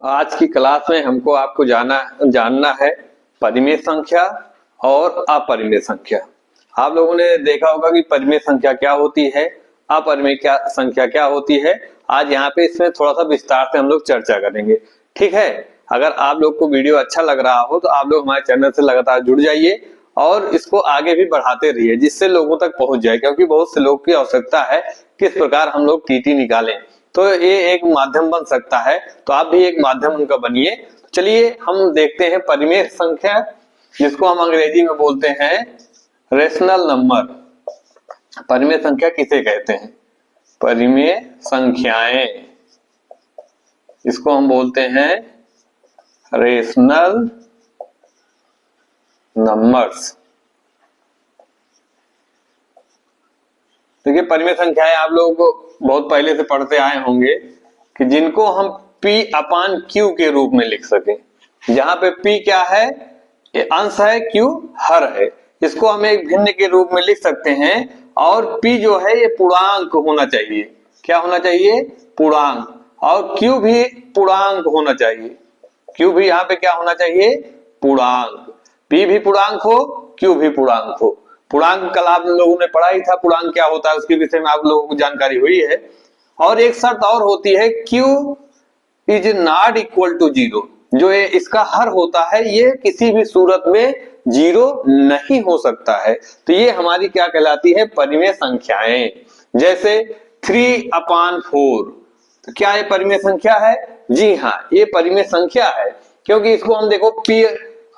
आज की क्लास में हमको आपको जानना है परिमेय संख्या और अपरिमेय संख्या। आप लोगों ने देखा होगा कि परिमेय संख्या क्या होती है, अपरिमेय संख्या क्या होती है। आज यहाँ पे इसमें थोड़ा सा विस्तार से हम लोग चर्चा करेंगे, ठीक है। अगर आप लोग को वीडियो अच्छा लग रहा हो तो आप लोग हमारे चैनल से लगातार जुड़ जाइए और इसको आगे भी बढ़ाते रहिए जिससे लोगों तक पहुंच जाए, क्योंकि बहुत से लोग की आवश्यकता है किस प्रकार हम लोग टीटी निकालें, तो ये एक माध्यम बन सकता है। तो आप भी एक माध्यम उनका बनिए। चलिए हम देखते हैं परिमेय संख्या, जिसको हम अंग्रेजी में बोलते हैं रेशनल नंबर। परिमेय संख्या किसे कहते हैं? परिमेय संख्याएं, इसको हम बोलते हैं रेशनल नंबर्स। देखिए परिमेय संख्याएं आप लोग बहुत पहले से पढ़ते आए होंगे कि जिनको हम P अपान Q के रूप में लिख सकें। जहां पे P क्या है, ये अंश है, Q हर है। इसको हम एक भिन्न के रूप में लिख सकते हैं और P जो है ये पूर्णांक होना चाहिए। क्या होना चाहिए? पूर्णांक। और Q भी पूर्णांक होना चाहिए। Q भी यहाँ पे क्या होना चाहिए? पूर्णांक। P भी पूर्णांक हो, Q भी पूर्णांक हो। पूर्णांक कल आप लोगों ने पढ़ा ही था, पूर्णांक क्या होता है उसके विषय में आप लोगों को जानकारी हुई है। और एक शर्त और होती है, Q is not equal to zero. जो ये इसका हर होता है ये किसी भी सूरत में जीरो नहीं हो सकता है। तो ये हमारी क्या कहलाती है? परिमेय संख्याएं। जैसे 3/4, तो क्या ये परिमेय संख्या है? जी हाँ, ये परिमेय संख्या है, क्योंकि इसको हम देखो P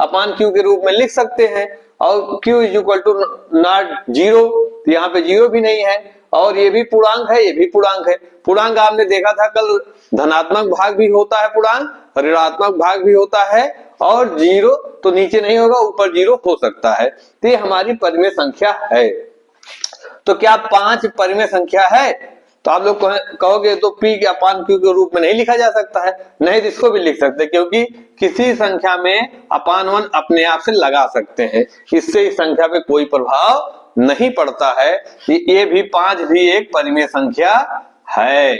अपान Q के रूप में लिख सकते हैं और Q is equal to not zero, तो यहाँ पे जीरो भी नहीं है। और ये भी पूर्णांक है, ये भी पूर्णांक है। पूर्णांक आपने देखा था कल, धनात्मक भाग भी होता है पूर्णांक, ऋणात्मक भाग भी होता है, और जीरो तो नीचे नहीं होगा, ऊपर जीरो हो सकता है। तो ये हमारी परिमेय संख्या है। तो क्या 5 परिमेय संख्या है? तो आप लोग कहोगे तो P के अपान Q के रूप में नहीं लिखा जा सकता है। नहीं, तो इसको भी लिख सकते हैं, क्योंकि किसी संख्या में अपान 1 अपने आप से लगा सकते हैं, इससे इस संख्या पे कोई प्रभाव नहीं पड़ता है। ये भी 5 भी एक परिमेय संख्या है।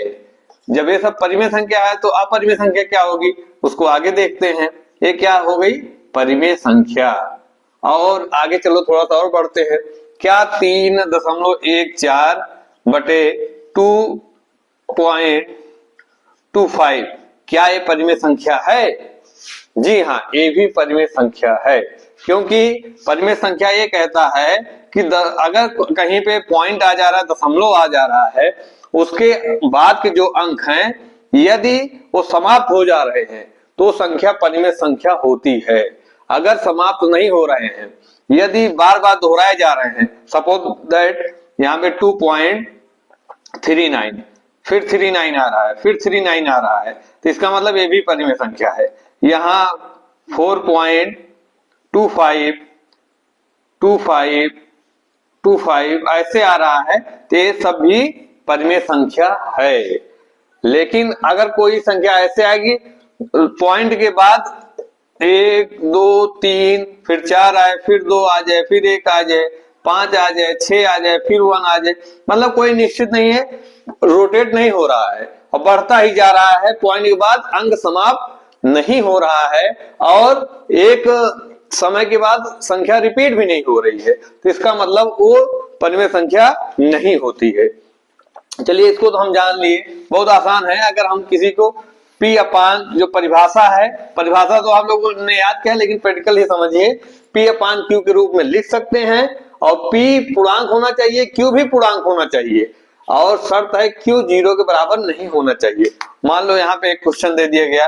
जब ये सब परिमेय संख्या है तो अपरिमेय संख्या क्या होगी उसको आगे देखते हैं। ये क्या हो गई? परिमेय संख्या। और आगे चलो थोड़ा सा और बढ़ते हैं। क्या 3.14 बटे 2.25 क्या ये परिमेय संख्या है? जी हाँ, ये भी परिमेय संख्या है, क्योंकि परिमेय संख्या ये कहता है कि अगर कहीं पे पॉइंट आ जा रहा है, दशमलव आ जा रहा है, उसके बाद के जो अंक हैं यदि वो समाप्त हो जा रहे हैं तो संख्या परिमेय संख्या होती है। अगर समाप्त नहीं हो रहे हैं, यदि बार बार दोहराए जा रहे हैं, सपोज दैट यहाँ पे 2.39, फिर 39 आ रहा है, फिर 39 आ रहा है, तो इसका मतलब ये भी परिमेय संख्या है। यहाँ 4.25 ऐसे आ रहा है, तो ये सब भी परिमेय संख्या है। लेकिन अगर कोई संख्या ऐसे आएगी, पॉइंट के बाद 1 2 3 फिर 4 आए, फिर 2 आ जाए, फिर 1 आ जाए, 5 आ जाए, 6 आ जाए, फिर 1 आ जाए, मतलब कोई निश्चित नहीं है, रोटेट नहीं हो रहा है और बढ़ता ही जा रहा है। पॉइंट के बाद अंक समाप्त नहीं हो रहा है और एक समय के बाद संख्या रिपीट भी नहीं हो रही है, तो इसका मतलब वो परिमेय संख्या नहीं होती है। चलिए इसको तो हम जान लिए, बहुत आसान है। अगर हम किसी को P अपान जो परिभाषा है, परिभाषा तो आप लोगों ने याद किया, लेकिन प्रैक्टिकल ही समझिए, P अपान Q के रूप में लिख सकते हैं और P पूर्णांक होना चाहिए, Q भी पूर्णांक होना चाहिए, और शर्त है Q जीरो के बराबर नहीं होना चाहिए। मान लो यहाँ पे एक क्वेश्चन दे दिया गया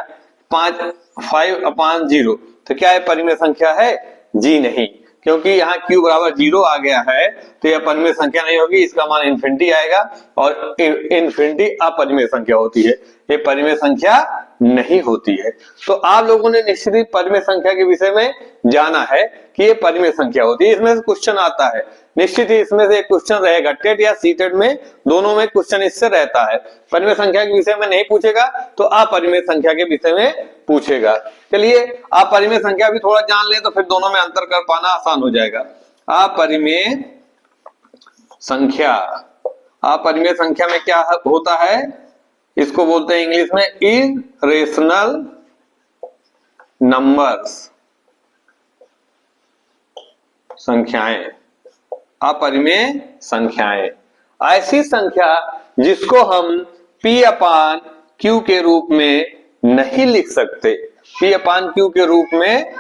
5/0, तो क्या ये परिमेय संख्या है? जी नहीं, क्योंकि यहाँ Q बराबर 0 आ गया है, तो यह परिमेय संख्या नहीं होगी, इसका मान इन्फिनिटी आएगा और इन्फिनिटी अपरिमेय संख्या होती है, ये परिमेय संख्या नहीं होती है। तो आप लोगों ने निश्चित ही परिमेय संख्या के विषय में जाना है कि ये परिमेय संख्या होती है। इसमें से क्वेश्चन आता है, निश्चित ही इसमें से एक क्वेश्चन रहेगा, टेट या सीटेट में, दोनों में क्वेश्चन इससे रहता है। परिमेय संख्या के विषय में नहीं पूछेगा तो अपरिमेय संख्या के विषय में पूछेगा। चलिए अपरिमेय संख्या भी थोड़ा जान ले तो फिर दोनों में अंतर कर पाना आसान हो जाएगा। अपरिमेय संख्या, अपरिमेय संख्या में क्या होता है? इसको बोलते हैं इंग्लिश में इरेशनल नंबर्स, संख्याएं, अपरिमेय संख्याएं, ऐसी संख्या जिसको हम P अपान Q के रूप में नहीं लिख सकते, P अपान Q के रूप में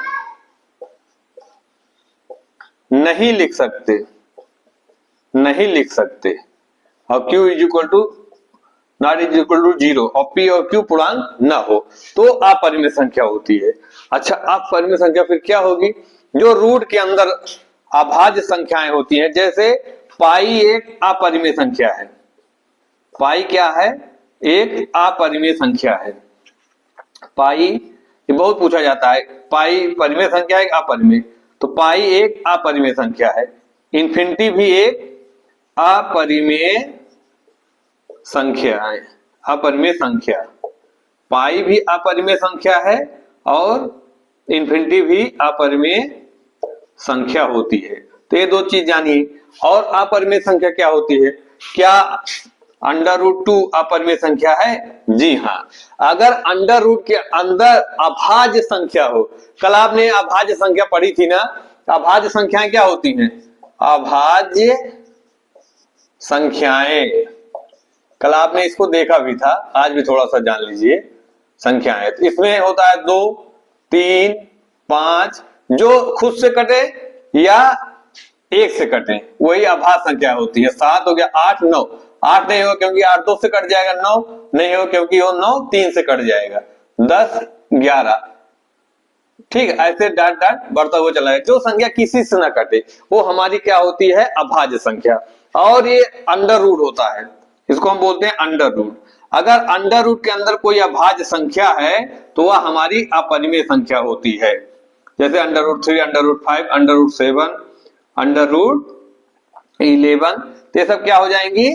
नहीं लिख सकते, नहीं लिख सकते, और Q is equal to not is equal to 0 और P और Q पूर्णांक न हो तो अपरिमेय संख्या होती है। अच्छा, अपरिमेय संख्या फिर क्या होगी? जो रूट के अंदर अभाज्य संख्याएं होती हैं, जैसे पाई एक अपरिमेय संख्या है। पाई क्या है? एक अपरिमेय संख्या है। पाई ये बहुत पूछा जाता है, पाई परिमेय संख्या है अपरिमेय, तो पाई एक अपरिमेय संख्या है। इन्फिनिटी भी एक अपरिमेय संख्या है, अपरिमेय संख्या। पाई भी अपरिमेय संख्या है और इन्फिनिटी भी अपरिमेय संख्या होती है। तो ये दो चीज जानिए। और अपरिमेय संख्या क्या होती है? क्या √2 अपरिमेय संख्या है? जी हाँ। अगर अंडर रूट के अंदर अभाज्य संख्या हो, कल आपने अभाज्य संख्या पढ़ी थी ना, अभाज्य संख्याएं क्या होती हैं? अभाज्य संख्याएं, कल आपने इसको देखा भी था, आज भी थोड़ा सा जान लीजिए। संख्याएं तो इसमें होता है 2, 3, 5, जो खुद से कटे या एक से कटे वही अभाज्य संख्या होती है। 7 हो गया, 8, 9, 8 नहीं हो क्योंकि 8 2 से कट जाएगा, 9 नहीं हो क्योंकि वो 9 3 से कट जाएगा, 10, 11, ठीक है। ऐसे डाट डाट बढ़ता हुआ चला है। जो संख्या किसी से ना कटे वो हमारी क्या होती है? अभाज्य संख्या। और ये अंडर रूट होता है, इसको हम बोलते हैं अंडर रूट। अगर अंडर रूट के अंदर कोई अभाज्य संख्या है तो वह हमारी अपरिमेय संख्या होती है। जैसे √3, √5, √7, √11, तो ये सब क्या हो जाएंगी?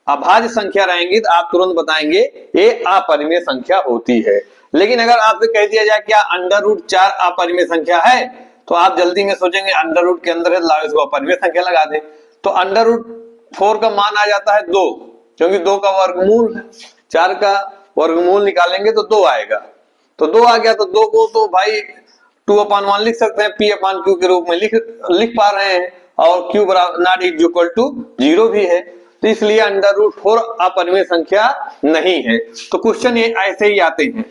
अभाज्य संख्या रहेंगी, तो आप तुरंत बताएंगे ये अपरिमेय संख्या होती है। लेकिन अगर आपसे कह दिया जाए क्या √4 अपरिमेय संख्या है, तो आप जल्दी में सोचेंगे अंडर रूट के अंदर है, लाओ इसको अपरिमेय संख्या लगा दे। तो √4 का मान आ जाता है 2, क्योंकि 2 का वर्गमूल है, 4 का वर्गमूल निकालेंगे तो 2 आएगा। तो 2 आ गया, तो 2 को तो भाई 2/1 लिख सकते हैं, P अपान Q के रूप में लिख पा रहे हैं, और Q बराबर नॉट इज इक्वल टू 0 भी है, तो इसलिए √4 अपरिमेय संख्या नहीं है। तो क्वेश्चन ये ऐसे ही आते हैं।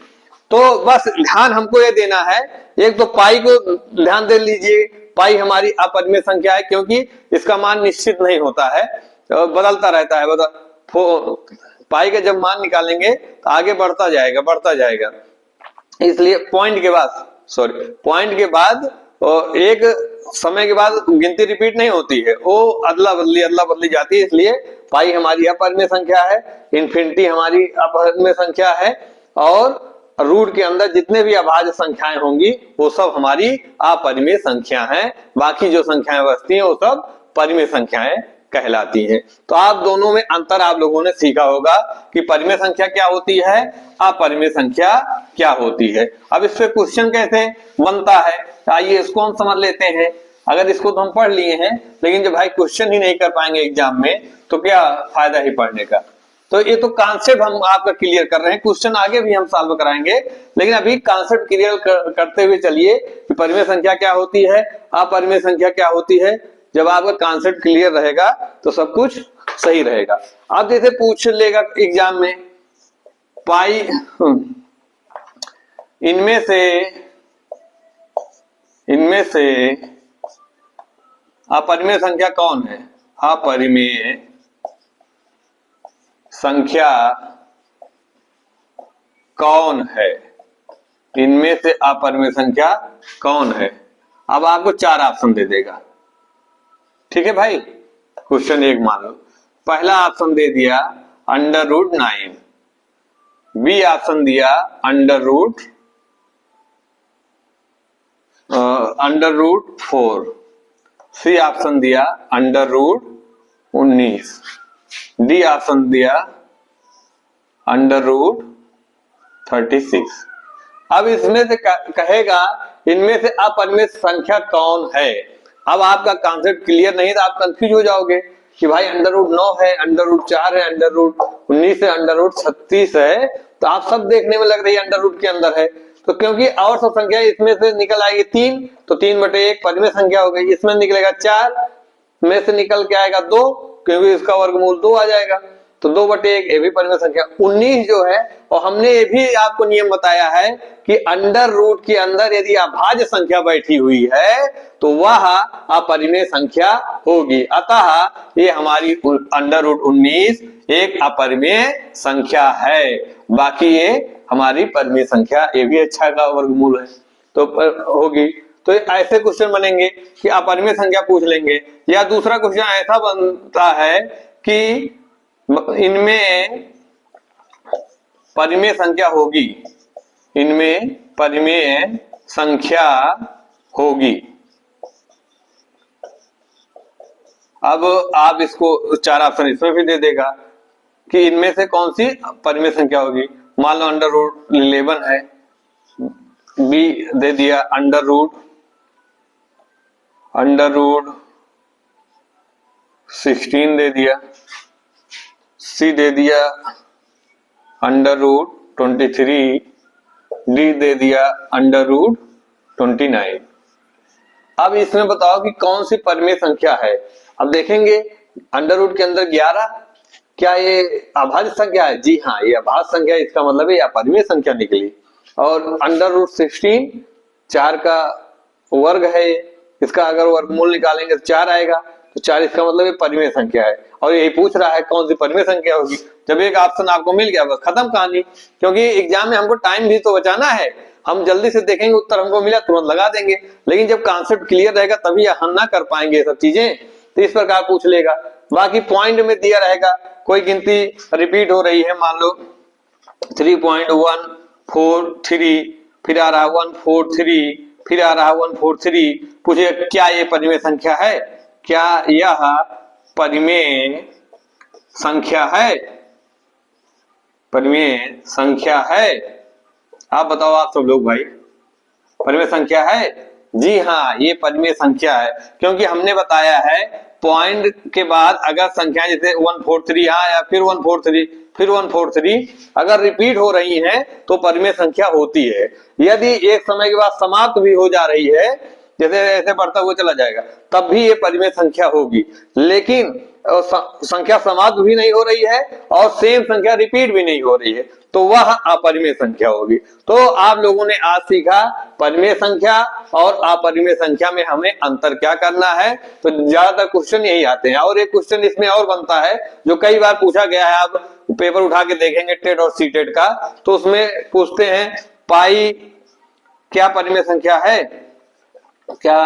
तो बस ध्यान हमको ये देना है, एक तो पाई को ध्यान दे लीजिए, पाई हमारी अपरिमेय संख्या है क्योंकि इसका मान निश्चित नहीं होता है, बदलता रहता है। पाई का जब मान निकालेंगे तो आगे बढ़ता जाएगा। इसलिए पॉइंट के बाद एक समय के बाद गिनती रिपीट नहीं होती है, वो अदला बदली जाती है। इसलिए पाई हमारी अपरिमेय संख्या है, इन्फिनिटी हमारी अपरिमेय संख्या है, और रूट के अंदर जितने भी अभाज्य संख्याएं होंगी वो सब हमारी अपरिमेय संख्या हैं। बाकी जो संख्याएं बचती हैं वो सब परिमेय संख्याएं कहलाती हैं। तो आप दोनों में अंतर आप लोगों ने सीखा होगा कि परिमेय संख्या क्या होती है, अपरिमेय संख्या क्या होती है। अब इस पे क्वेश्चन कैसे बनता है, आइए इसको हम समझ लेते हैं। अगर इसको तो हम पढ़ लिए हैं, लेकिन जब भाई क्वेश्चन ही नहीं कर पाएंगे एग्जाम में तो क्या फायदा ही पढ़ने का। तो ये तो कॉन्सेप्ट हम आपका क्लियर कर रहे हैं, क्वेश्चन आगे भी हम सॉल्व कराएंगे, लेकिन अभी कॉन्सेप्ट क्लियर करते हुए चलिए कि परिमेय संख्या क्या होती है, अपरिमेय संख्या क्या होती है। जब आपका कॉन्सेप्ट क्लियर रहेगा तो सब कुछ सही रहेगा। अब जैसे पूछ लेगा एग्जाम में, पाई इनमें से अपरिमेय संख्या कौन है? अपरिमेय संख्या कौन है? इनमें से अपरिमेय संख्या कौन है? अब आपको 4 ऑप्शन दे देगा, ठीक है भाई। क्वेश्चन 1 मान लो, पहला ऑप्शन दे दिया √9, बी ऑप्शन दिया √4, सी ऑप्शन दिया √19, डी ऑप्शन दिया √36। अब इसमें से कहेगा इनमें से अपरिमेय संख्या कौन है। अब आपका कॉन्सेप्ट क्लियर नहीं तो आप कंफ्यूज हो जाओगे कि भाई √9 है, √4 है, √19 है, √36 है, तो आप सब देखने में लग रही है अंडर रूट के अंदर है। तो क्योंकि और सब संख्या इसमें से निकल आएगी 3, तो 3/1 परिमेय संख्या हो गई। इसमें निकलेगा 4 में से निकल के आएगा 2, क्योंकि इसका वर्गमूल 2 आ जाएगा, तो 2/1 ये भी परिमेय संख्या। 19 जो है, और हमने ये भी आपको नियम बताया है कि अंडर रूट के अंदर यदि अभाज्य संख्या बैठी हुई है तो वह अपरिमेय संख्या होगी। अतः ये हमारी अंडर रूट 19 एक अपरिमेय संख्या है। बाकी ये हमारी परिमेय संख्या, ये भी अच्छा का वर्गमूल है तो होगी। तो ऐसे क्वेश्चन बनेंगे कि अपरिमेय संख्या पूछ लेंगे। या दूसरा क्वेश्चन ऐसा बनता है कि इनमें परिमेय संख्या होगी, इनमें परिमेय संख्या होगी। अब आप इसको 4 ऑप्शन इसमें भी दे देगा कि इनमें से कौन सी परिमेय संख्या होगी। मान लो अंडर रूट 11 है, बी दे दिया अंडर रूट 16 दे दिया, सी दे दिया अंडर रूट 23, डी दे दिया अंडर रूट 29। अब इसमें बताओ कि कौन सी परिमेय संख्या है। अब देखेंगे अंडर रूट के अंदर 11, क्या ये अभाज्य संख्या है? जी हाँ, ये अभाज्य संख्या, इसका मतलब है अपरिमेय संख्या निकली। और अंडर रूट 16 4 का वर्ग है, इसका अगर वर्गमूल निकालेंगे तो 4 आएगा, तो 4 इसका मतलब ये परिमेय संख्या है। और यही पूछ रहा है कौन सी परिमेय संख्या होगी। जब एक ऑप्शन आपको मिल गया बस खत्म कहानी, क्योंकि एग्जाम में हमको टाइम भी तो बचाना है। हम जल्दी से देखेंगे, उत्तर हमको मिला तुरंत लगा देंगे, लेकिन जब कॉन्सेप्ट क्लियर रहेगा तभी हम ना कर पाएंगे ये सब चीजें। तो इस प्रकार पूछ लेगा। बाकी पॉइंट में दिया रहेगा, कोई गिनती रिपीट हो रही है, मान लो 3.143, फिर आ रहा 143, फिर आ रहा 143। पूछे क्या ये परिमेय संख्या है? क्या यह परिमेय संख्या है? परिमेय संख्या है? आप बताओ, आप सब लोग भाई, परिमेय संख्या है? जी हाँ, ये परिमेय संख्या है, क्योंकि हमने बताया है पॉइंट के बाद अगर संख्या जैसे 143 यहाँ या फिर 143 फिर 143 अगर रिपीट हो रही हैं तो परिमेय संख्या होती है। यदि एक समय के बाद समाप्त भी हो जा रही है, जैसे ऐसे बढ़ता हुआ चला जाएगा, तब भी ये परिमेय संख्या होगी। लेकिन संख्या समाप्त भी नहीं हो रही है और सेम संख्या रिपीट भी नहीं हो रही है, तो वह अपरिमेय संख्या होगी। तो आप लोगों ने आज सीखा परिमेय संख्या और अपरिमेय संख्या में हमें अंतर क्या करना है। तो ज्यादातर क्वेश्चन यही आते हैं। और एक क्वेश्चन इसमें और बनता है जो कई बार पूछा गया है, आप पेपर उठा के देखेंगे टेट और सीटेट का, तो उसमें पूछते हैं पाई क्या परिमेय संख्या है? क्या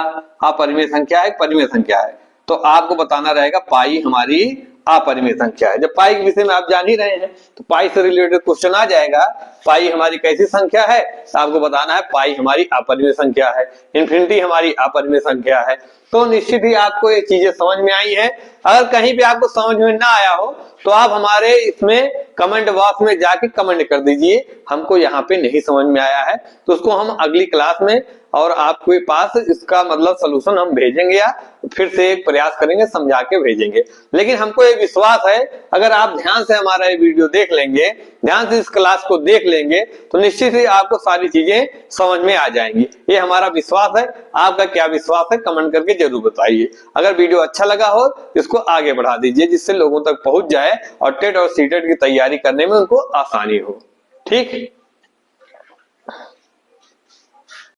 अपरिमेय संख्या है, परिमेय संख्या है? तो आपको बताना रहेगा पाई हमारी अपरिमेय संख्या है। जब पाई के विषय में आप जान ही रहे हैं तो पाई से रिलेटेड क्वेश्चन आ जाएगा, पाई हमारी कैसी संख्या है, तो आपको बताना है पाई हमारी अपरिमेय संख्या है, इन्फिनिटी हमारी अपरिमेय संख्या है। तो निश्चित ही आपको ये चीजें समझ में आई है। अगर कहीं भी आपको समझ में ना आया हो तो आप हमारे इसमें कमेंट बॉक्स में जाके कमेंट कर दीजिए, हमको यहाँ पे नहीं समझ में आया है, तो उसको हम अगली क्लास में और आपके पास इसका मतलब सलूशन हम भेजेंगे या फिर से एक प्रयास करेंगे, समझा के भेजेंगे। लेकिन हमको ये विश्वास है अगर आप ध्यान से हमारा ये वीडियो देख लेंगे, ध्यान से इस क्लास को देख लेंगे, तो निश्चित ही आपको सारी चीजें समझ में आ जाएंगी। ये हमारा विश्वास है। आपका क्या विश्वास है कमेंट करके जरूर बताइए। अगर वीडियो अच्छा लगा हो इसको आगे बढ़ा दीजिए, जिससे लोगों तक पहुंच जाए और टेट और सीटेट की तैयारी करने में उनको आसानी हो। ठीक।